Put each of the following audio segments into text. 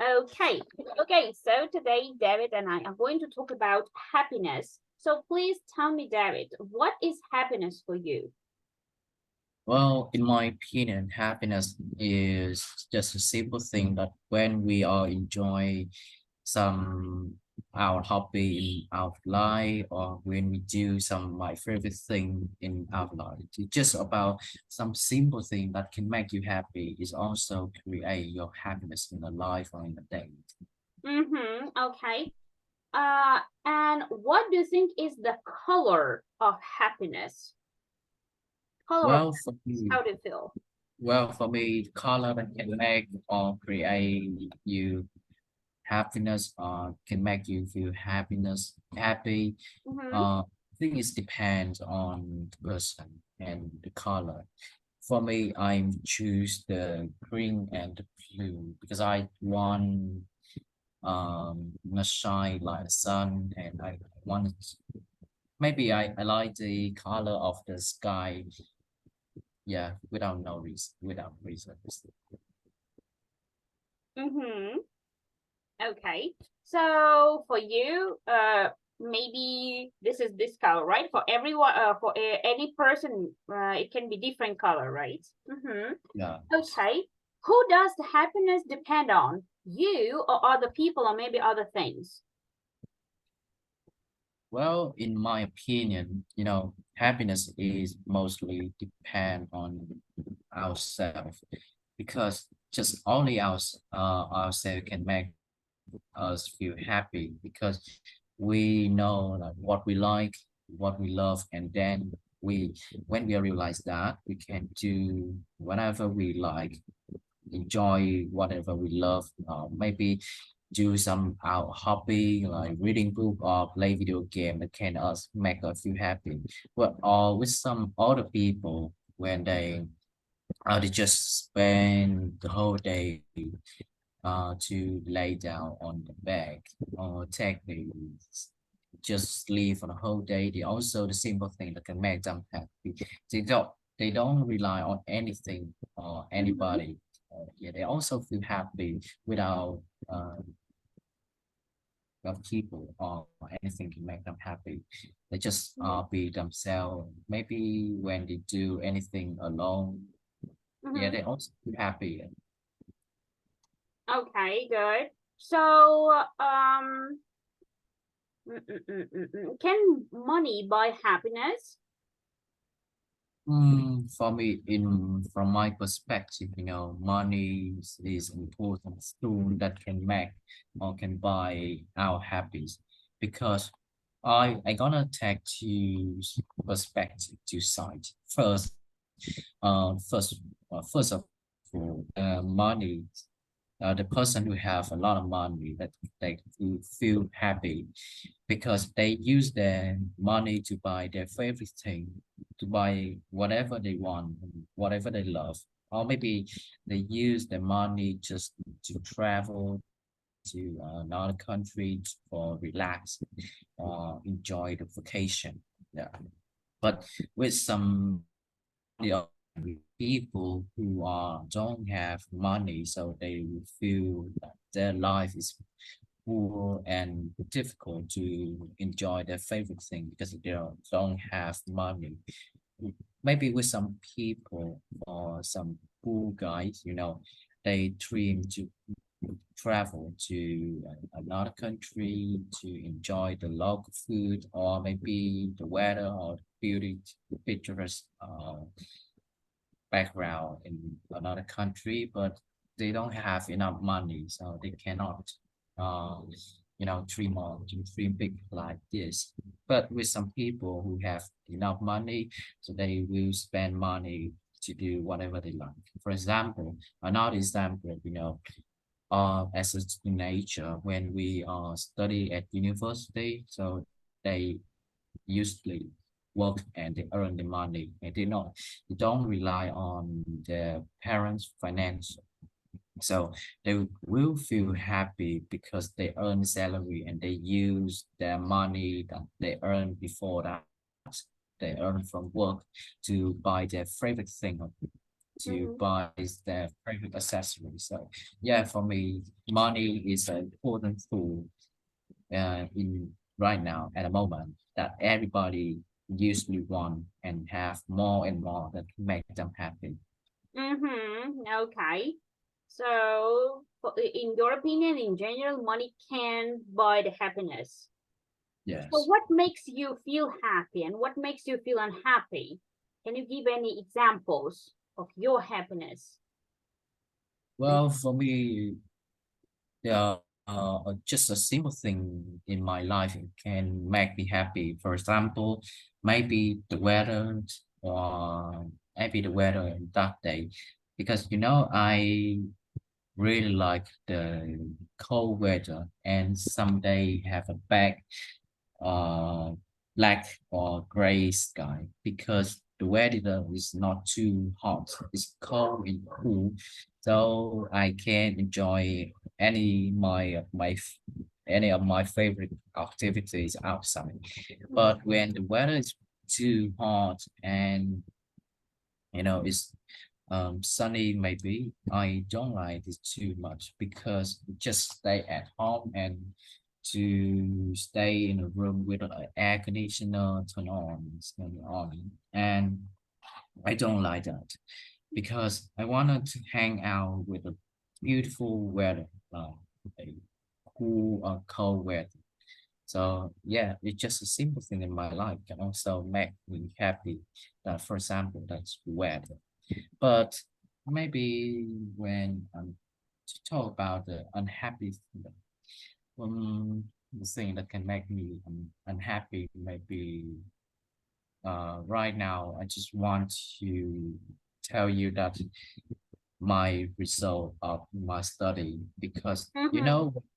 Okay, so today David and I are going to talk about happiness. So please tell me, David, what is happiness for you? Well, in my opinion, happiness is just a simple thing that when we are enjoy some our hobby in our life or when we do some my favorite thing in our life. It's just about some simple thing that can make you happy is also create your happiness in a life or in a day. Okay. And what do you think is the color of happiness? Color of Well, for happiness. me, How do you feel? the color that can make or create you happiness can make you feel happy. Mm-hmm. I think it depends on the person and the color. For me, I choose the green and the blue because I want to shine like the sun, and I want maybe I like the color of the sky. Yeah, without no reason, without reason. Mm-hmm. Okay. So for you, maybe this is this color, right? For everyone, for any person, it can be different color, right? Mm-hmm. Yeah. Okay. Who does the happiness depend on? You or other people or maybe other things? Well, in my opinion, happiness is mostly depend on ourselves because just only ourselves can make us feel happy because we know like what we like, what we love, and then we when we realize that we can do whatever we like, enjoy whatever we love, maybe do some our hobby like reading book or play video game that can us make us feel happy. But with some other people when they just spend the whole day to lay down on the bed or take the just sleep for the whole day. They also the simple thing that can make them happy. They don't rely on anything or Mm-hmm. anybody. Yeah, they also feel happy without uh, people or anything can make them happy. They just Mm-hmm. be themselves. Maybe when they do anything alone, yeah, Mm-hmm. they also feel happy. Okay, good. So, can money buy happiness? For me, in from my perspective, money is important tool that can make or can buy our happiness because I gonna take two perspective, two sides. First of all, money. The person who have a lot of money that they feel happy because they use their money to buy their favorite thing, to buy whatever they want, whatever they love. Or maybe they use their money just to travel to another country for relax or enjoy the vacation. Yeah. But with some the people who don't have money, so they will feel that their life is poor and difficult to enjoy their favorite thing because they don't have money. Maybe with some people or some poor guys, they dream to travel to another country to enjoy the local food or maybe the weather or the beauty, the picturesque background in another country, but they don't have enough money, so they cannot, uh, dream big like this. But with some people who have enough money, so they will spend money to do whatever they like. For example, another example, as a teenager, when we study at university, so they usually work and they earn the money and they don't rely on their parents' finance. So they will feel happy because they earn salary and they use their money that they earned before that they earn from work to buy their favorite thing. to buy their favorite accessories. So yeah, for me, money is an important tool in right now at the moment that everybody usually want and have more and more that make them happy. Okay. So, in your opinion, in general, money can buy the happiness. Yes. So, what makes you feel happy and what makes you feel unhappy? Can you give any examples of your happiness? Well, for me, yeah, just a simple thing in my life can make me happy. For example, maybe the weather or maybe the weather in that day, because I really like the cold weather and someday have a uh black or gray sky because the weather is not too hot. It's cold and cool, so I can enjoy any of my favorite activities outside. But when the weather is too hot and it's sunny, maybe I don't like it too much because just stay at home and to stay in a room with an air conditioner turn on, and I don't like that because I wanted to hang out with a beautiful weather, a cool or cold weather. So yeah, it's just a simple thing in my life can also make me happy. That, for example, that's weather. But maybe when to talk about the unhappy thing, the thing that can make me unhappy, maybe right now, I just want to tell you that my result of my study because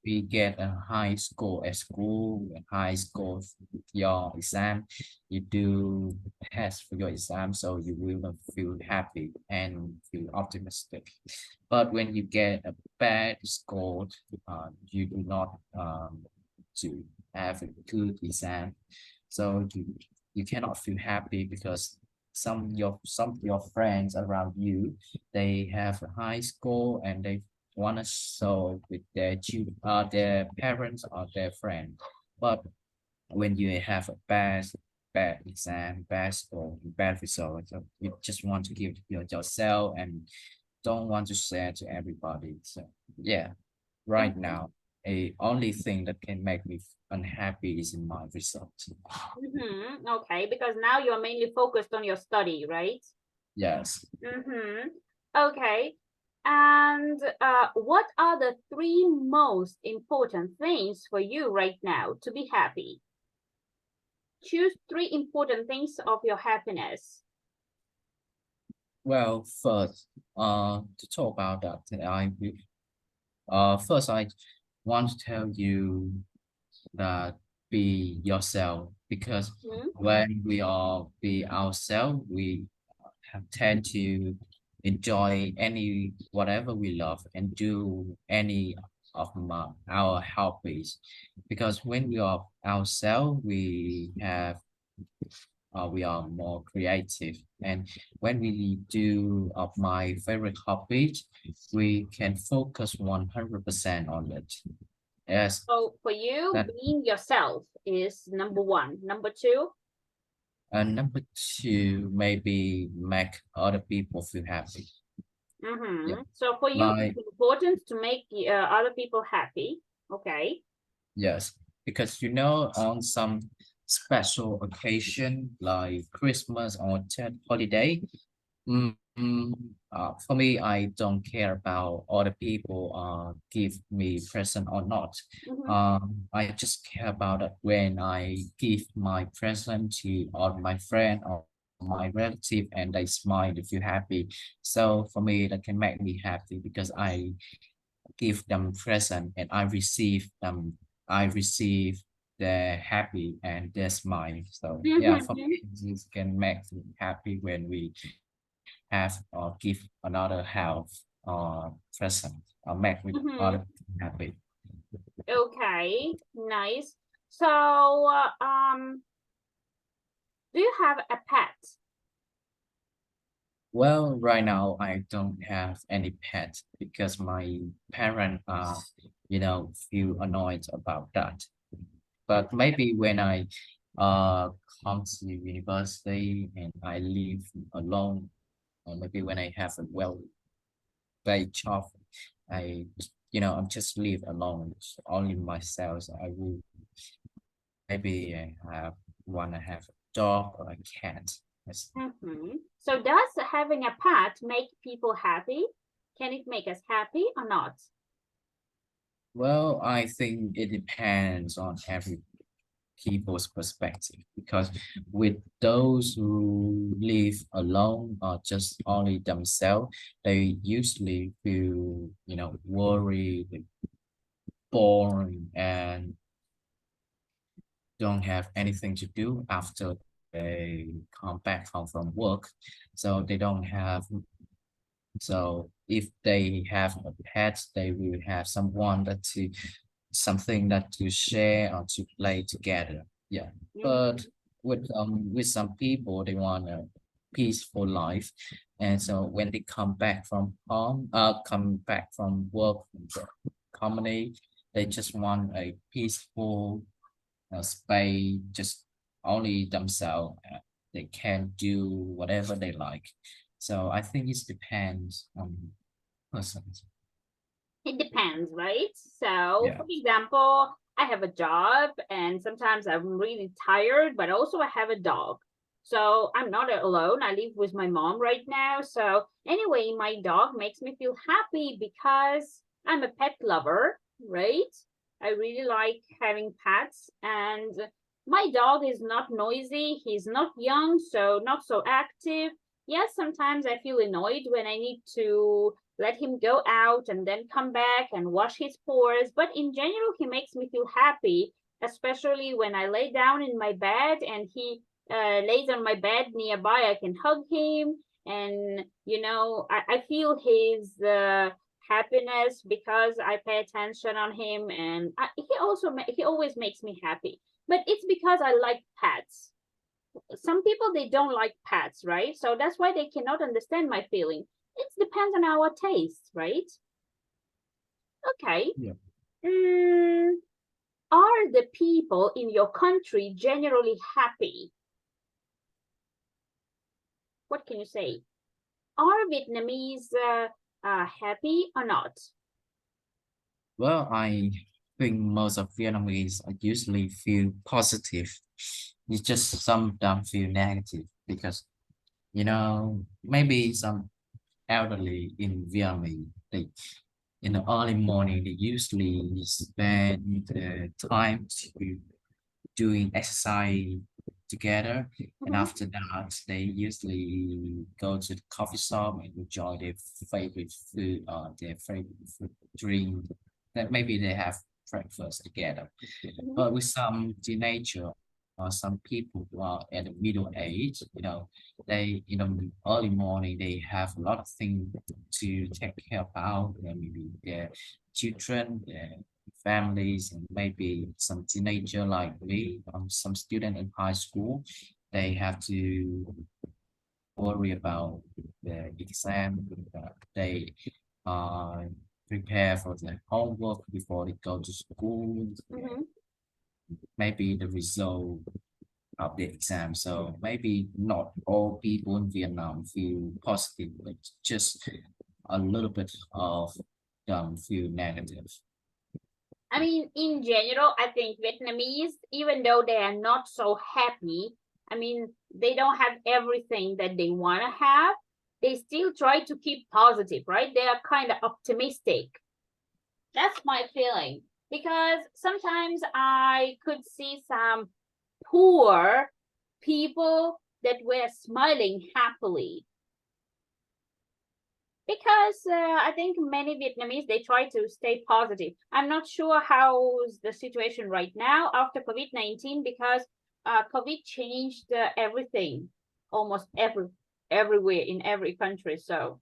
we get a high score at school, a high score for your exam, you do pass for your exam, so you will feel happy and feel optimistic. But when you get a bad score, you do not to have a good exam, so you cannot feel happy because some of your friends around you, they have a high score and they want to show with their parents or their friend. But when you have a bad exam, bad score, bad result, so you just want to give yourself and don't want to share to everybody. So yeah, right now, a only thing that can make me unhappy is in my result. Okay, because now you're mainly focused on your study, right? Yes. Okay. And what are the three most important things for you right now to be happy? Choose three important things of your happiness. Well, first, to talk about that, first I want to tell you that be yourself because when we are be ourselves, we tend to enjoy any whatever we love and do any of our hobbies because when we are ourselves, we are more creative, and when we do of my favorite hobbies, we can focus 100% on it. Yes. So for you, being yourself is number one. Number two? And number two, maybe make other people feel happy. Yeah. So for you, it's important to make other people happy. Okay. Yes, because on some special occasion like Christmas or holiday, for me, I don't care about other people give me present or not. I just care about it when I give my present to all my friend or my relative and they smile and feel happy. So for me, that can make me happy because I give them present and I receive their happy and their smile. So yeah, for me, this can make me happy when we have or give another health or present or make with other people happy. Okay, nice. So, do you have a pet? Well, right now I don't have any pet because my parents are, feel annoyed about that. But maybe when I uh come to university and I live alone, or maybe when I have a well-paid job, I, I'm just live alone, so only myself. So I will maybe I have a dog or a cat. Yes. So does having a pet make people happy? Can it make us happy or not? Well, I think it depends on every people's perspective because with those who live alone or just only themselves, they usually feel, worried, bored, and don't have anything to do after they come back home from work. So they don't have, so if they have a pet, they will have something that to share or to play together. Yeah. But with some people they want a peaceful life. And so when they come back from home, come back from work, from the company, they just want a peaceful space, just only themselves. They can do whatever they like. So I think it depends on persons. It depends, right? So, Yeah. for example, I have a job and sometimes I'm really tired, but also I have a dog. So, I'm not alone. I live with my mom right now. So, anyway, my dog makes me feel happy because I'm a pet lover, right? I really like having pets, and my dog is not noisy. He's not young, so not so active. Yes, sometimes I feel annoyed when I need to let him go out and then come back and wash his pores. But in general, he makes me feel happy, especially when I lay down in my bed and he lays on my bed nearby. I can hug him, and I feel his happiness because I pay attention on him, and he always makes me happy. But it's because I like pets. Some people, they don't like pets, right? So that's why they cannot understand my feeling. It depends on our taste, right? Okay. Yeah. Are the people in your country generally happy? What can you say? Are Vietnamese happy or not? Well, I think most of Vietnamese usually feel positive. It's just some of them feel negative because, maybe some elderly in Vietnam, they in the early morning they usually spend the time to doing exercise together, and after that they usually go to the coffee shop and enjoy their favorite food or their favorite food drink, that maybe they have breakfast together. But with some teenager or some people who are at the middle age, they in the early morning they have a lot of things to take care about, maybe their children, their families, and maybe some teenager like me, some student in high school, they have to worry about the exam. They prepare for the homework before they go to school. Maybe the result of the exam. So maybe not all people in Vietnam feel positive, but just a little bit of them feel negative. I mean, in general, I think Vietnamese, even though they are not so happy, I mean, they don't have everything that they want to have, they still try to keep positive, right? They are kind of optimistic. That's my feeling. Because sometimes I could see some poor people that were smiling happily. Because I think many Vietnamese, they try to stay positive. I'm not sure how's the situation right now after COVID-19, because COVID changed everything, almost everywhere in every country. So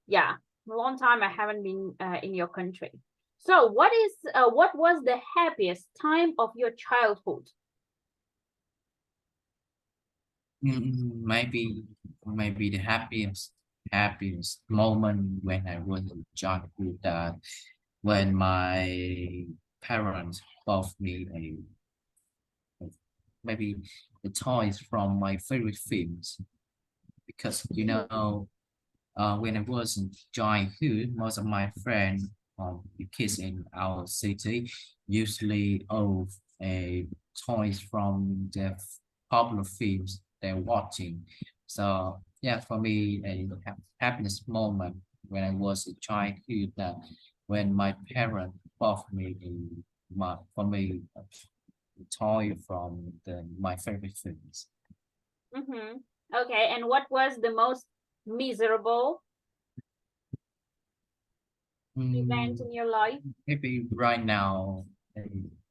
yeah, a long time I haven't been in your country. So what was the happiest time of your childhood? Maybe maybe the happiest moment when I was a child, that when my parents bought me maybe the toys from my favorite films, because when I was in childhood, most of my friends, the kids in our city, usually own a toys from the popular films they're watching. So yeah, for me, a happiness moment when I was a childhood, that when my parents bought me for me a toy from my favorite films. Mm-hmm. Okay, and what was the most miserable event in your life? Maybe right now,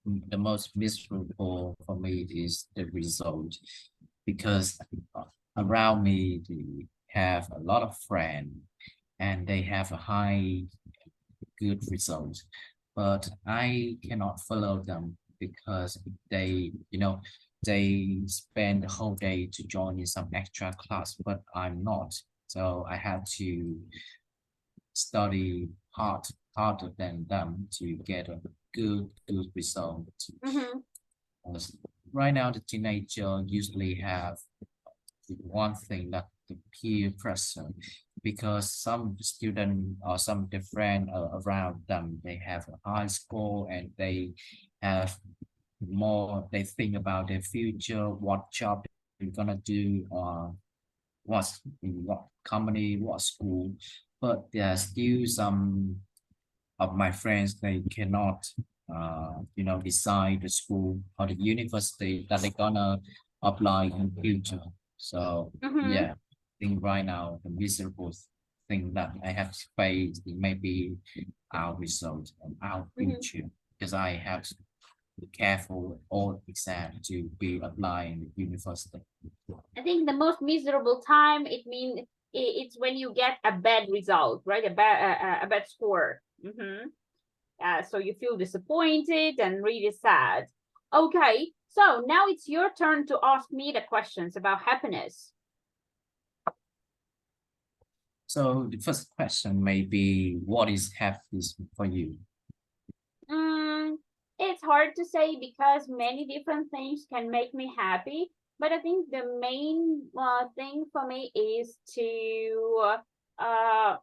the most miserable for me is the result, because around me they have a lot of friends and they have a high good result, but I cannot follow them because they spend the whole day to join in some extra class, but I'm not. So I have to study harder than them to get a good result. Mm-hmm. Because right now, the teenager usually have one thing, that the peer pressure, because some student or some the friend around them, they have a high score and they have more, they think about their future, what job they're gonna do, or what company, what school. But there are still some of my friends, they cannot decide the school or the university that they're gonna apply in future. So Mm-hmm. yeah, I think right now the miserable thing that I have to face may be our result and our Mm-hmm. future, because I have to be careful with all exam to be applying the university. I think the most miserable time, it means it's when you get a bad result, right? A bad score. Mm-hmm. So you feel disappointed and really sad. Okay, so now it's your turn to ask me the questions about happiness. So the first question may be, what is happiness for you? Mm, it's hard to say because many different things can make me happy. But I think the main thing for me is uh,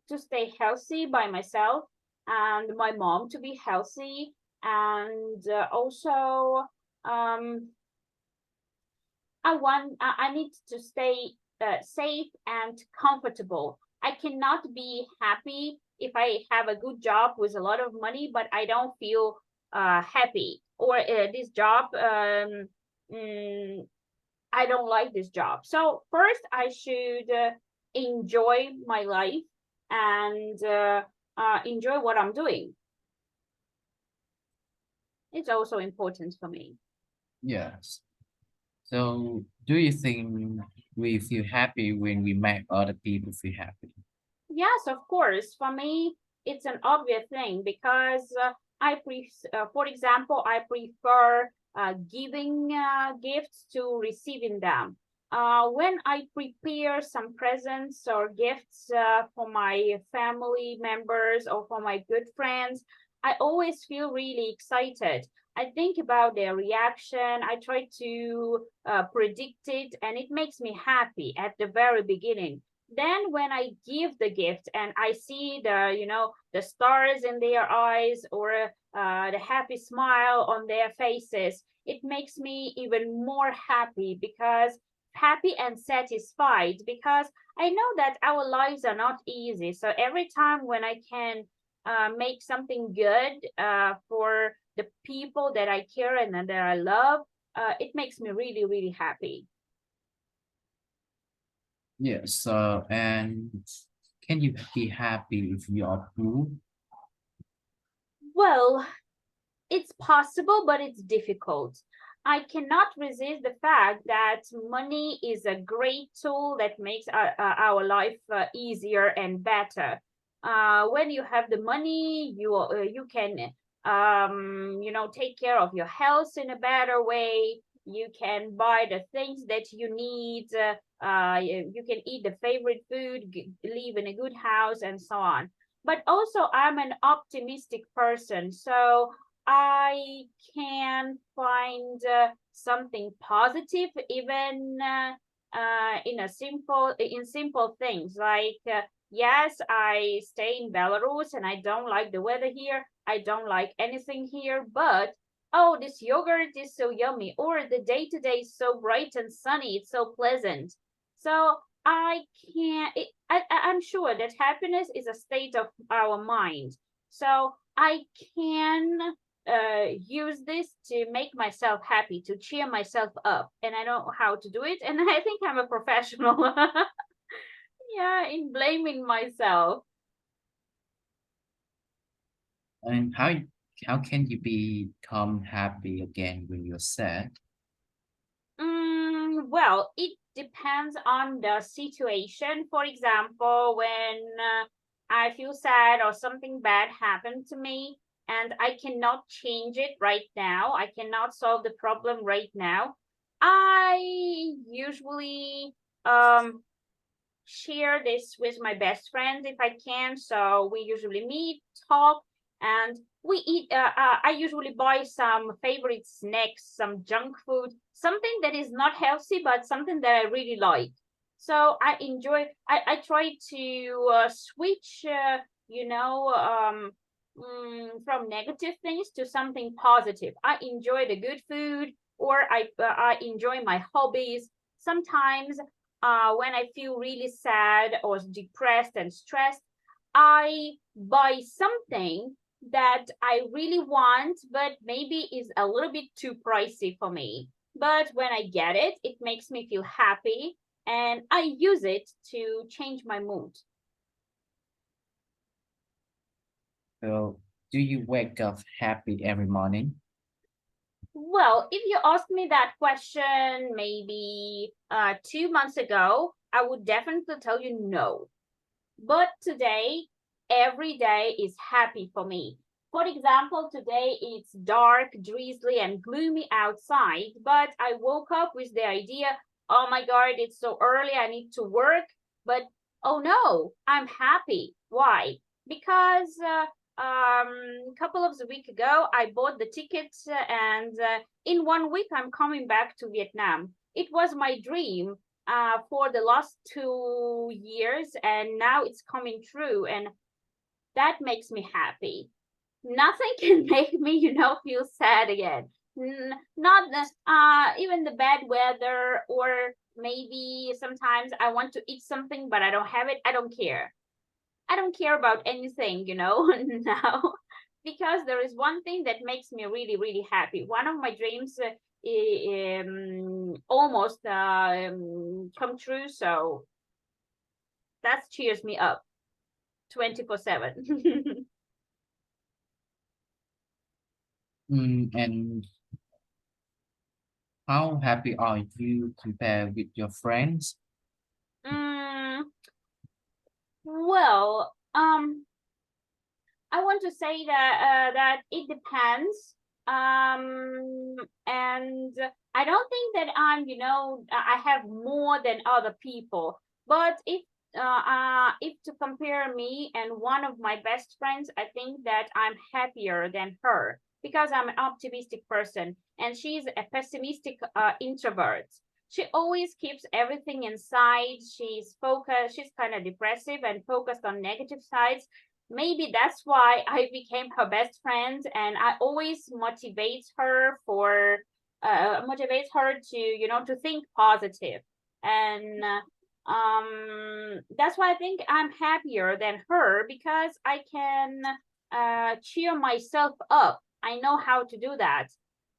to stay healthy by myself and my mom to be healthy, and also um, I need to stay safe and comfortable. I cannot be happy if I have a good job with a lot of money, but I don't feel happy, or this job mm, I don't like this job. So first, I should enjoy my life and enjoy what I'm doing. It's also important for me. Yes. So, do you think we feel happy when we make other people feel happy? Yes, of course. For me, it's an obvious thing because for example, I prefer giving gifts to receiving them. When I prepare some presents or gifts for my family members or for my good friends, I always feel really excited. I think about their reaction. I try to predict it, and it makes me happy at the very beginning. Then when I give the gift and I see the stars in their eyes, or the happy smile on their faces, it makes me even more happy, because happy and satisfied, because I know that our lives are not easy. So every time when I can make something good for the people that I care and that I love, it makes me really, really happy. Yes. And can you be happy if you are poor? Well, it's possible, but it's difficult. I cannot resist the fact that money is a great tool that makes our life easier and better. When you have the money, you can take care of your health in a better way. you can buy the things that you need, you can eat the favorite food, live in a good house, and so on. But also, I'm an optimistic person, so I can find something positive even in simple things like yes, I stay in Belarus and I don't like the weather here. I don't like anything here, but oh, this yogurt is so yummy, or the day to day is so bright and sunny. It's so pleasant. So I can. I'm sure that happiness is a state of our mind. So I can use this to make myself happy, to cheer myself up, and I know how to do it. And I think I'm a professional. Yeah, in blaming myself. And how can you become happy again when you're sad? Well, it depends on the situation. For example, when I feel sad or something bad happened to me and I cannot change it right now, I cannot solve the problem right now, I usually share this with my best friend if I can. So we usually meet, talk, and we eat. I usually buy some favorite snacks, some junk food, something that is not healthy, but something that I really like. So I enjoy. I try to switch, from negative things to something positive. I enjoy the good food, or I enjoy my hobbies. Sometimes when I feel really sad or depressed and stressed, I buy something that I really want, but maybe is a little bit too pricey for me. But when I get it, it makes me feel happy and I use it to change my mood. So, do you wake up happy every morning? Well, if you asked me that question maybe 2 months ago, I would definitely tell you no. But today, every day is happy for me. For example, today it's dark, drizzly, and gloomy outside, but I woke up with the idea, oh my God, it's so early, I need to work. But oh no, I'm happy. Why? Because a couple of the week ago, I bought the tickets, and in 1 week, I'm coming back to Vietnam. It was my dream for the last 2 years, and now it's coming true, and that makes me happy. Nothing can make me, feel sad again. Not even the bad weather, or maybe sometimes I want to eat something but I don't have it. I don't care. I don't care about anything, now, because there is one thing that makes me really, really happy. One of my dreams almost come true, so that cheers me up 24/7. And how happy are you compared with your friends? mm, well, I want to say that it depends. And I don't think that I have more than other people. But if to compare me and one of my best friends, I think that I'm happier than her because I'm an optimistic person and she's a pessimistic introvert. She always keeps everything inside. She's focused. She's kind of depressive and focused on negative sides. Maybe that's why I became her best friend, and I always motivates her to to think positive. And that's why I think I'm happier than her because I can cheer myself up. I know how to do that,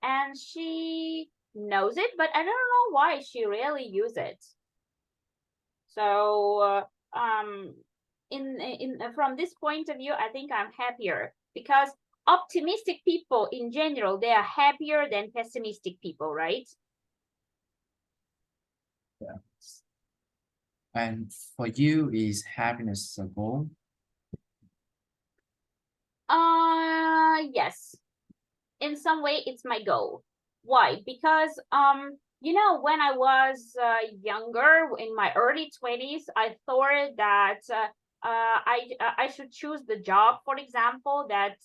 and she knows it, but I don't know why she rarely uses it. So in from this point of view, I think I'm happier because optimistic people in general, they are happier than pessimistic people, right? Yeah. And for you, is happiness a goal? Yes. In some way, it's my goal. Why? Because you know, when I was younger, in my early 20s, I thought that I should choose the job, for example, that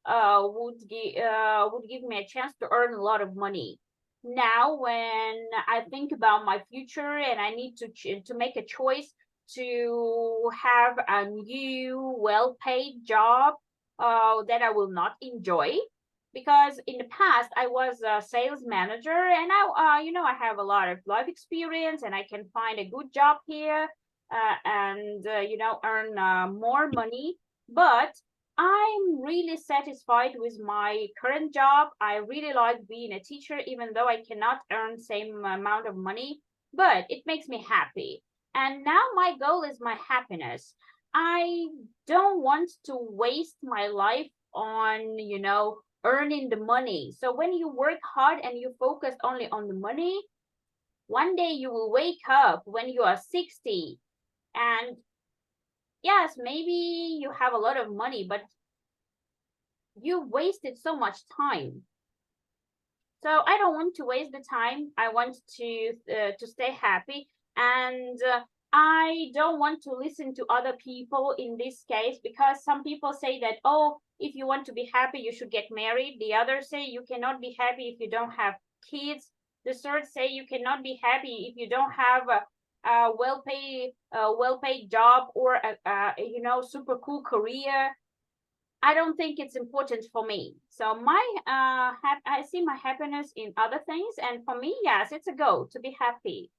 would give me a chance to earn a lot of money. Now, when I think about my future and I need to make a choice to have a new, well-paid job that I will not enjoy, because in the past I was a sales manager, and I you know, I have a lot of life experience and I can find a good job here and you know, earn more money. But I'm really satisfied with my current job. I really like being a teacher, even though I cannot earn same amount of money, but it makes me happy. And now my goal is my happiness. I don't want to waste my life on, you know, earning the money. So when you work hard and you focus only on the money, one day you will wake up when you are 60, and yes, maybe you have a lot of money, but you wasted so much time. So I don't want to waste the time. I want to stay happy, and I don't want to listen to other people in this case, because some people say that, oh, if you want to be happy, you should get married. The others say you cannot be happy if you don't have kids. The third say you cannot be happy if you don't have a well-paid job or a you know, super cool career. I don't think it's important for me. So my I see my happiness in other things, and for me, yes, it's a goal to be happy.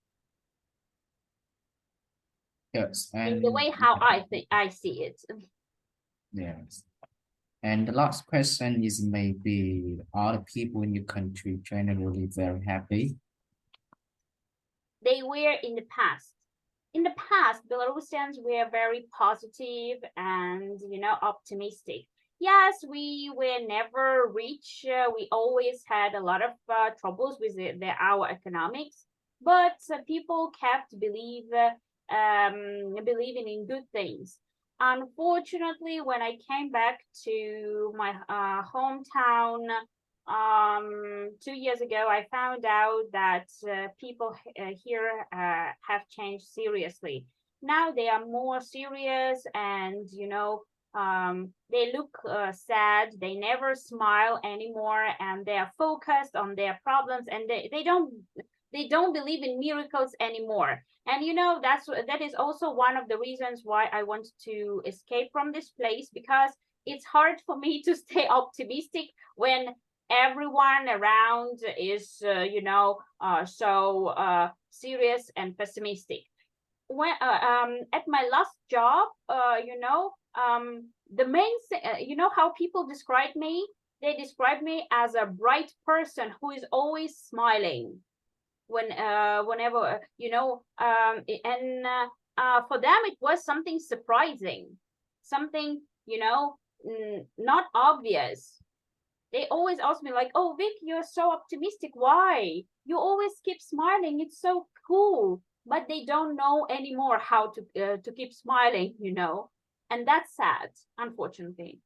Yes, In and the way how I see it. yes. And the last question is, maybe are the people in your country generally very happy? They were in the past. In the past, Belarusians were very positive and, you know, optimistic. Yes, we were never rich. We always had a lot of troubles with our economics, but people kept believing in good things. Unfortunately, when I came back to my hometown 2 years ago, I found out that people here have changed seriously. Now they are more serious, and you know, they look sad. They never smile anymore, and they are focused on their problems, and they don't believe in miracles anymore. And you know, that is also one of the reasons why I want to escape from this place, because it's hard for me to stay optimistic when everyone around is you know, so serious and pessimistic. When at my last job, you know, the main thing, you know how people describe me, they describe me as a bright person who is always smiling whenever you know, and for them it was something surprising, something, you know, not obvious. They always ask me like, oh Vic, you're so optimistic, why you always keep smiling, it's so cool. But they don't know anymore how to keep smiling, you know, and that's sad, unfortunately.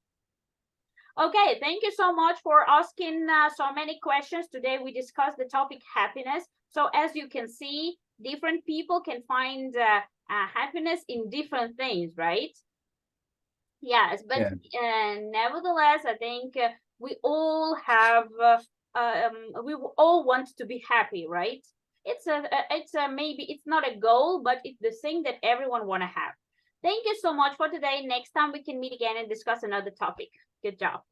Okay, thank you so much for asking so many questions. Today we discussed the topic happiness. So as you can see, different people can find happiness in different things, right? Yes, but nevertheless, I think we all have, we all want to be happy, right? It's a maybe it's not a goal, but it's the thing that everyone want to have. Thank you so much for today. Next time we can meet again and discuss another topic. Good job.